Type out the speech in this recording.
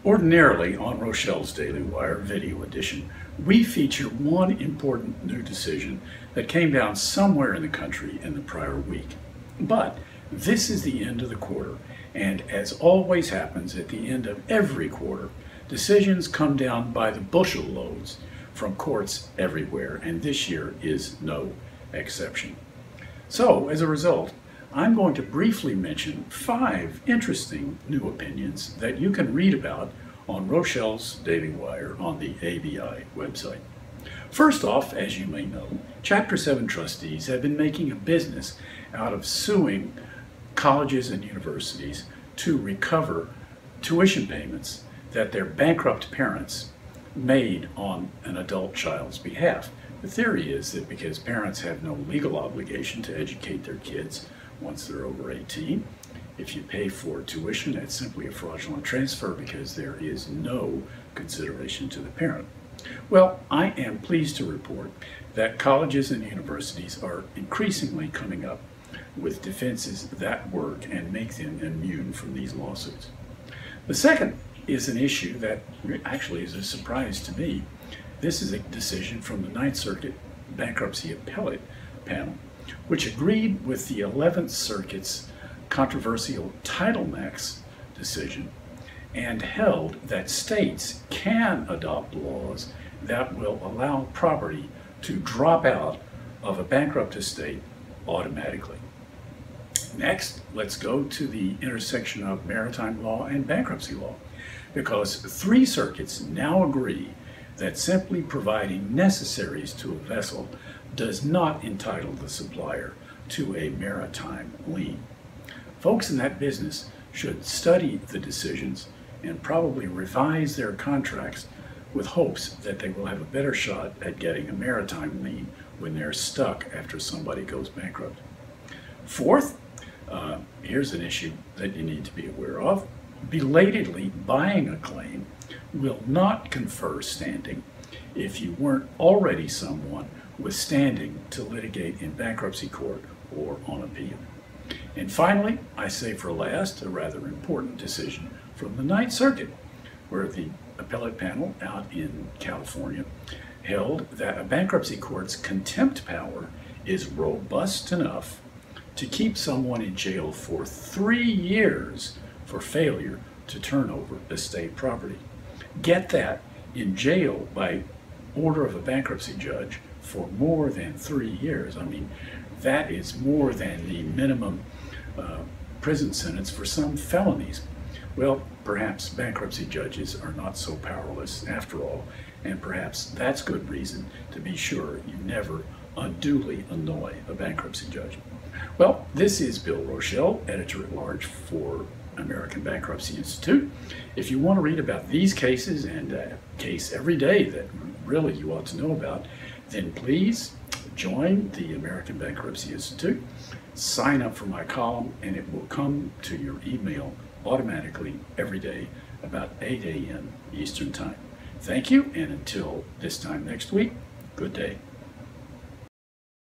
Ordinarily, on Rochelle's Daily Wire Video Edition, we feature one important new decision that came down somewhere in the country in the prior week. But this is the end of the quarter, and as always happens at the end of every quarter, decisions come down by the bushel loads from courts everywhere, and this year is no exception. So, as a result, I'm going to briefly mention 5 interesting new opinions that you can read about on Rochelle's Daily Wire on the ABI website. First off, as you may know, Chapter 7 trustees have been making a business out of suing colleges and universities to recover tuition payments that their bankrupt parents made on an adult child's behalf. The theory is that because parents have no legal obligation to educate their kids once they're over 18, if you pay for tuition, that's simply a fraudulent transfer because there is no consideration to the parent. Well, I am pleased to report that colleges and universities are increasingly coming up with defenses that work and make them immune from these lawsuits. The second is an issue that actually is a surprise to me. This is a decision from the Ninth Circuit Bankruptcy Appellate Panel, which agreed with the 11th Circuit's controversial Title Max decision and held that states can adopt laws that will allow property to drop out of a bankrupt estate automatically. Next, let's go to the intersection of maritime law and bankruptcy law, because 3 circuits now agree that simply providing necessaries to a vessel does not entitle the supplier to a maritime lien. Folks in that business should study the decisions and probably revise their contracts with hopes that they will have a better shot at getting a maritime lien when they're stuck after somebody goes bankrupt. Fourth, here's an issue that you need to be aware of. Belatedly buying a claim will not confer standing if you weren't already someone with standing to litigate in bankruptcy court or on appeal. And finally, I say for last, a rather important decision from the Ninth Circuit, where the appellate panel out in California held that a bankruptcy court's contempt power is robust enough to keep someone in jail for 3 years for failure to turn over estate property. Get that, in jail by order of a bankruptcy judge for more than 3 years. I mean, that is more than the minimum prison sentence for some felonies. Well, perhaps bankruptcy judges are not so powerless after all, and perhaps that's good reason to be sure you never unduly annoy a bankruptcy judge. Well, this is Bill Rochelle, Editor-at-Large for American Bankruptcy Institute. If you want to read about these cases and a case every day that really you ought to know about, then please join the American Bankruptcy Institute, sign up for my column, and it will come to your email automatically every day about 8 a.m. Eastern Time. Thank you, and until this time next week, good day.